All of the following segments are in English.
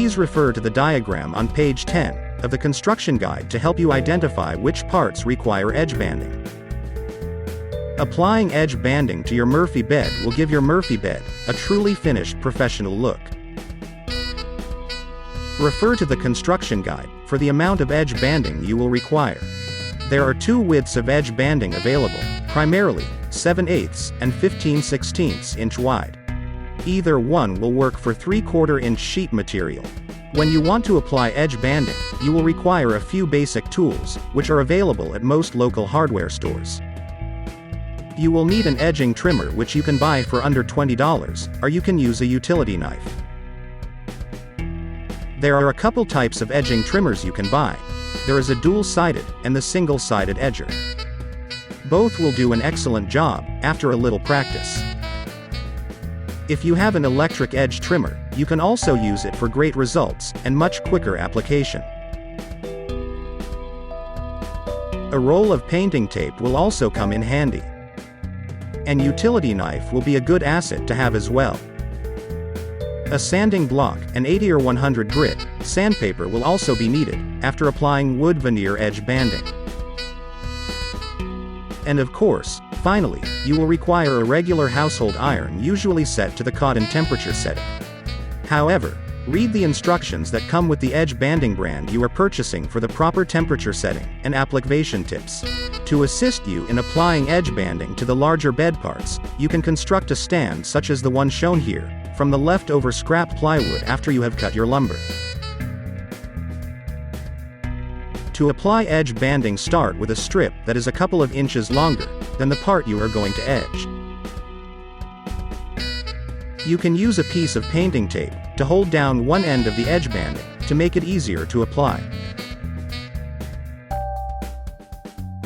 Please refer to the diagram on page 10 of the construction guide to help you identify which parts require edge banding. Applying edge banding to your Murphy bed will give your Murphy bed a truly finished professional look. Refer to the construction guide for the amount of edge banding you will require. There are two widths of edge banding available, primarily 7/8 and 15/16 inch wide. Either one will work for 3/4 inch sheet material. When you want to apply edge banding, you will require a few basic tools, which are available at most local hardware stores. You will need an edging trimmer, which you can buy for under $20, or you can use a utility knife. There are a couple types of edging trimmers you can buy. There is a dual-sided and the single-sided edger. Both will do an excellent job after a little practice. If you have an electric edge trimmer, you can also use it for great results and much quicker application. A roll of painting tape will also come in handy. An utility knife will be a good asset to have as well. A sanding block, an 80 or 100 grit sandpaper will also be needed after applying wood veneer edge banding. And of course, finally, you will require a regular household iron, usually set to the cotton temperature setting. However, read the instructions that come with the edge banding brand you are purchasing for the proper temperature setting and application tips. To assist you in applying edge banding to the larger bed parts, you can construct a stand such as the one shown here, from the leftover scrap plywood after you have cut your lumber. To apply edge banding, start with a strip that is a couple of inches longer than the part you are going to edge. You can use a piece of painting tape to hold down one end of the edge banding to make it easier to apply.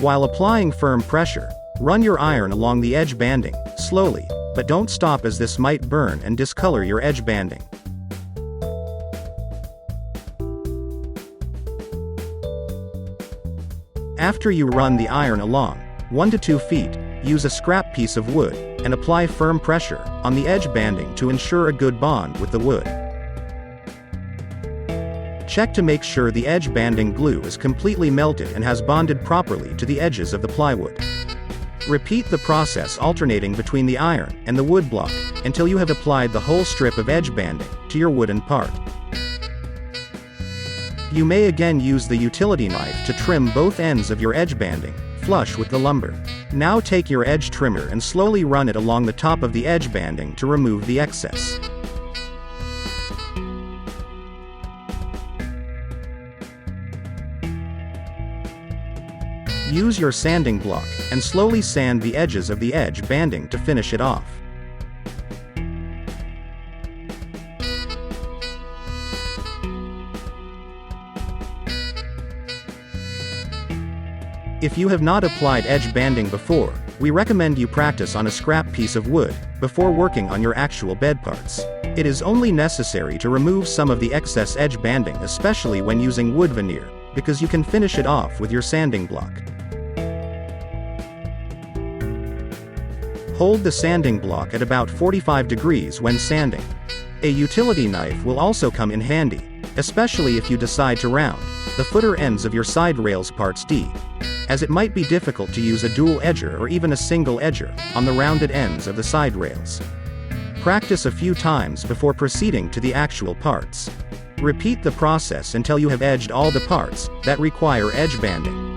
While applying firm pressure, run your iron along the edge banding slowly, but don't stop, as this might burn and discolor your edge banding. After you run the iron along 1 to 2 feet, use a scrap piece of wood and apply firm pressure on the edge banding to ensure a good bond with the wood. Check to make sure the edge banding glue is completely melted and has bonded properly to the edges of the plywood. Repeat the process, alternating between the iron and the wood block until you have applied the whole strip of edge banding to your wooden part. You may again use the utility knife to trim both ends of your edge banding, flush with the lumber. Now take your edge trimmer and slowly run it along the top of the edge banding to remove the excess. Use your sanding block and slowly sand the edges of the edge banding to finish it off. If you have not applied edge banding before, we recommend you practice on a scrap piece of wood before working on your actual bed parts. It is only necessary to remove some of the excess edge banding, especially when using wood veneer, because you can finish it off with your sanding block. Hold the sanding block at about 45 degrees when sanding. A utility knife will also come in handy, especially if you decide to round the footer ends of your side rails parts D, as it might be difficult to use a dual edger or even a single edger on the rounded ends of the side rails. Practice a few times before proceeding to the actual parts. Repeat the process until you have edged all the parts that require edge banding.